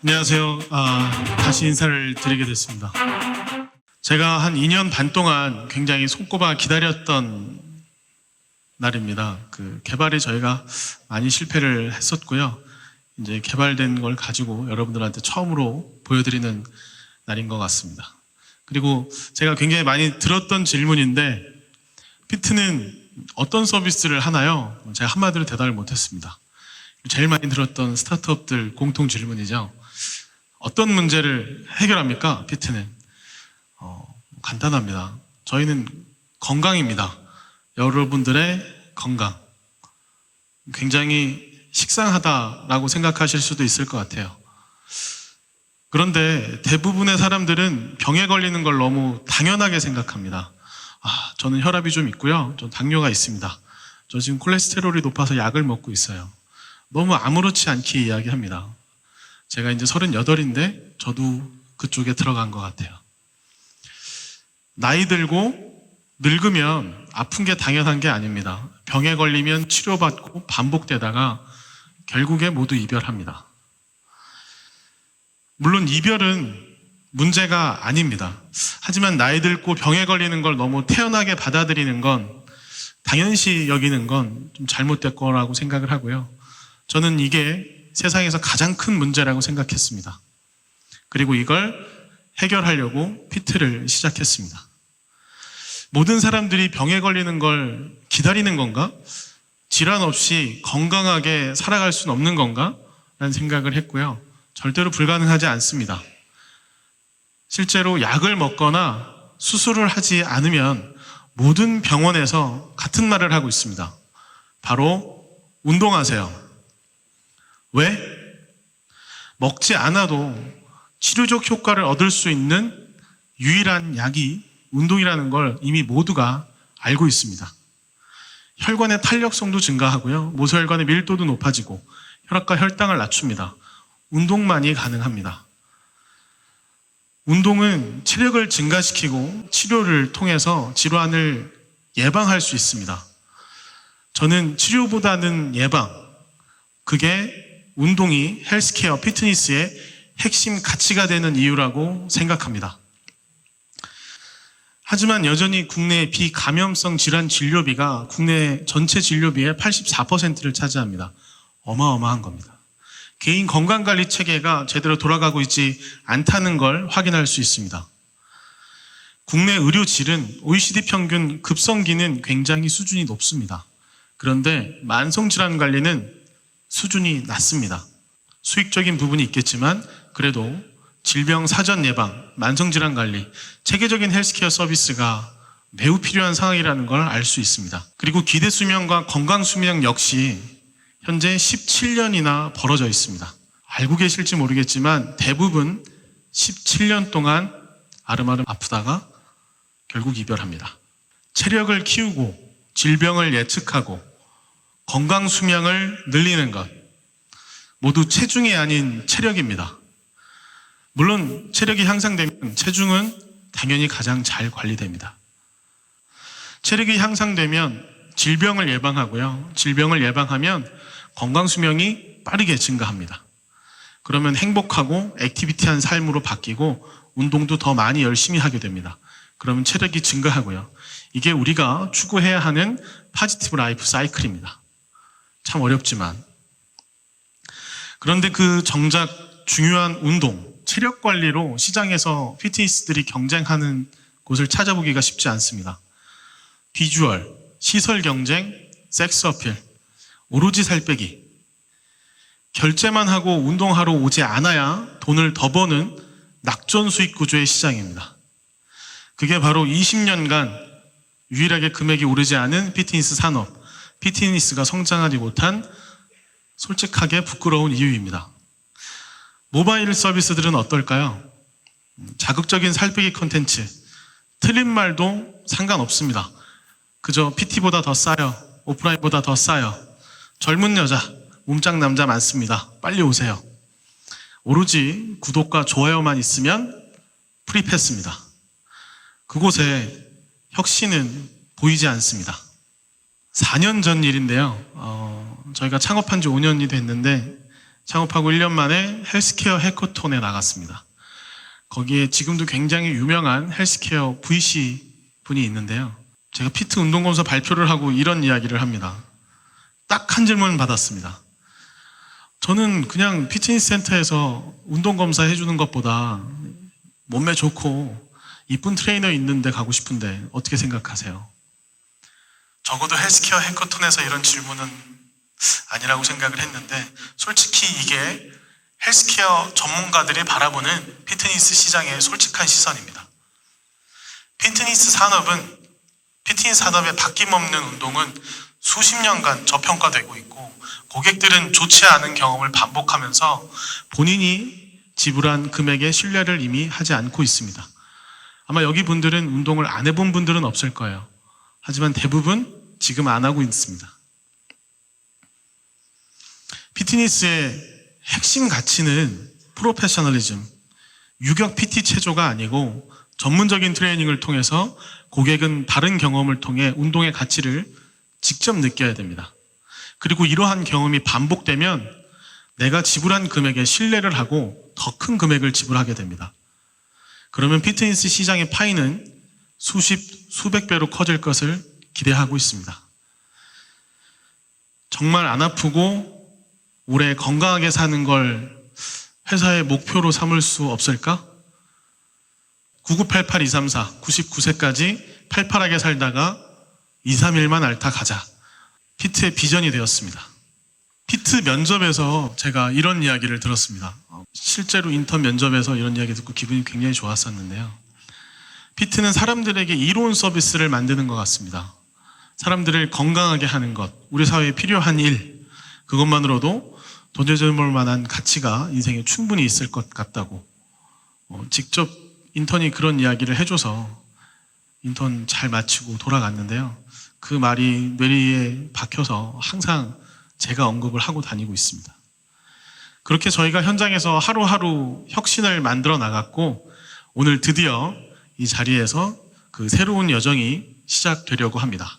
안녕하세요. 다시 인사를 드리게 됐습니다. 제가 한 2년 반 동안 굉장히 손꼽아 기다렸던 날입니다. 그 개발에 저희가 많이 실패를 했었고요. 이제 개발된 걸 가지고 여러분들한테 처음으로 보여드리는 날인 것 같습니다. 그리고 제가 굉장히 많이 들었던 질문인데, 피트는 어떤 서비스를 하나요? 제가 한마디로 대답을 못했습니다. 제일 많이 들었던 스타트업들 공통 질문이죠. 어떤 문제를 해결합니까? 피트는 간단합니다. 저희는 건강입니다. 여러분들의 건강. 굉장히 식상하다라고 생각하실 수도 있을 것 같아요. 그런데 대부분의 사람들은 병에 걸리는 걸 너무 당연하게 생각합니다. 저는 혈압이 좀 있고요. 전 당뇨가 있습니다. 저 지금 콜레스테롤이 높아서 약을 먹고 있어요. 너무 아무렇지 않게 이야기합니다. 제가 이제 38인데 저도 그쪽에 들어간 것 같아요. 나이 들고 늙으면 아픈 게 당연한 게 아닙니다. 병에 걸리면 치료받고 반복되다가 결국에 모두 이별합니다. 물론 이별은 문제가 아닙니다. 하지만 나이 들고 병에 걸리는 걸 너무 태연하게 받아들이는 건, 당연시 여기는 건 좀 잘못될 거라고 생각을 하고요. 저는 이게 세상에서 가장 큰 문제라고 생각했습니다. 그리고 이걸 해결하려고 피트를 시작했습니다. 모든 사람들이 병에 걸리는 걸 기다리는 건가? 질환 없이 건강하게 살아갈 수는 없는 건가? 라는 생각을 했고요. 절대로 불가능하지 않습니다. 실제로 약을 먹거나 수술을 하지 않으면 모든 병원에서 같은 말을 하고 있습니다. 바로 운동하세요. 왜? 먹지 않아도 치료적 효과를 얻을 수 있는 유일한 약이 운동이라는 걸 이미 모두가 알고 있습니다. 혈관의 탄력성도 증가하고요. 모세혈관의 밀도도 높아지고 혈압과 혈당을 낮춥니다. 운동만이 가능합니다. 운동은 체력을 증가시키고 치료를 통해서 질환을 예방할 수 있습니다. 저는 치료보다는 예방, 그게 운동이 헬스케어, 피트니스의 핵심 가치가 되는 이유라고 생각합니다. 하지만 여전히 국내 비감염성 질환 진료비가 국내 전체 진료비의 84%를 차지합니다. 어마어마한 겁니다. 개인 건강관리 체계가 제대로 돌아가고 있지 않다는 걸 확인할 수 있습니다. 국내 의료 질은 OECD 평균 급성기는 굉장히 수준이 높습니다. 그런데 만성질환 관리는 수준이 낮습니다. 수익적인 부분이 있겠지만 그래도 질병 사전 예방, 만성질환 관리, 체계적인 헬스케어 서비스가 매우 필요한 상황이라는 걸 알 수 있습니다. 그리고 기대 수명과 건강 수명 역시 현재 17년이나 벌어져 있습니다. 알고 계실지 모르겠지만 대부분 17년 동안 아름아름 아프다가 결국 이별합니다. 체력을 키우고 질병을 예측하고 건강 수명을 늘리는 것, 모두 체중이 아닌 체력입니다. 물론 체력이 향상되면 체중은 당연히 가장 잘 관리됩니다. 체력이 향상되면 질병을 예방하고요. 질병을 예방하면 건강 수명이 빠르게 증가합니다. 그러면 행복하고 액티비티한 삶으로 바뀌고 운동도 더 많이 열심히 하게 됩니다. 그러면 체력이 증가하고요. 이게 우리가 추구해야 하는 포지티브 라이프 사이클입니다. 참 어렵지만. 그런데 그 정작 중요한 운동, 체력 관리로 시장에서 피트니스들이 경쟁하는 곳을 찾아보기가 쉽지 않습니다. 비주얼, 시설 경쟁, 섹스 어필, 오로지 살 빼기. 결제만 하고 운동하러 오지 않아야 돈을 더 버는 낙전 수익 구조의 시장입니다. 그게 바로 20년간 유일하게 금액이 오르지 않은 피트니스 산업, 피트니스가 성장하지 못한 솔직하게 부끄러운 이유입니다. 모바일 서비스들은 어떨까요? 자극적인 살빼기 콘텐츠, 틀린 말도 상관없습니다. 그저 PT보다 더 싸요. 오프라인보다 더 싸요. 젊은 여자, 몸짱 남자 많습니다. 빨리 오세요. 오로지 구독과 좋아요만 있으면 프리패스입니다. 그곳에 혁신은 보이지 않습니다. 4년 전 일인데요. 저희가 창업한 지 5년이 됐는데 창업하고 1년 만에 헬스케어 해커톤에 나갔습니다. 거기에 지금도 굉장히 유명한 헬스케어 VC 분이 있는데요. 제가 피트 운동검사 발표를 하고 이런 이야기를 합니다. 딱 한 질문 받았습니다. 저는 그냥 피트니스 센터에서 운동검사 해주는 것보다 몸매 좋고 이쁜 트레이너 있는데 가고 싶은데 어떻게 생각하세요? 적어도 헬스케어 해커톤에서 이런 질문은 아니라고 생각을 했는데, 솔직히 이게 헬스케어 전문가들이 바라보는 피트니스 시장의 솔직한 시선입니다. 피트니스 산업의 바뀜없는 운동은 수십 년간 저평가되고 있고, 고객들은 좋지 않은 경험을 반복하면서 본인이 지불한 금액의 신뢰를 이미 하지 않고 있습니다. 아마 여기 분들은 운동을 안 해본 분들은 없을 거예요. 하지만 대부분 지금 안 하고 있습니다. 피트니스의 핵심 가치는 프로페셔널리즘, 유격 PT 체조가 아니고 전문적인 트레이닝을 통해서 고객은 다른 경험을 통해 운동의 가치를 직접 느껴야 됩니다. 그리고 이러한 경험이 반복되면 내가 지불한 금액에 신뢰를 하고 더 큰 금액을 지불하게 됩니다. 그러면 피트니스 시장의 파이는 수백 배로 커질 것을 기대하고 있습니다. 정말 안 아프고 오래 건강하게 사는 걸 회사의 목표로 삼을 수 없을까? 9988234, 99세까지 팔팔하게 살다가 2, 3일만 앓다 가자. 피트의 비전이 되었습니다. 피트 면접에서 제가 이런 이야기를 들었습니다. 실제로 인턴 면접에서 이런 이야기 듣고 기분이 굉장히 좋았었는데요. 피트는 사람들에게 이로운 서비스를 만드는 것 같습니다. 사람들을 건강하게 하는 것, 우리 사회에 필요한 일, 그것만으로도 돈 되돌볼 만한 가치가 인생에 충분히 있을 것 같다고 직접 인턴이 그런 이야기를 해줘서 인턴 잘 마치고 돌아갔는데요. 그 말이 뇌리에 박혀서 항상 제가 언급을 하고 다니고 있습니다. 그렇게 저희가 현장에서 하루하루 혁신을 만들어 나갔고, 오늘 드디어 이 자리에서 그 새로운 여정이 시작되려고 합니다.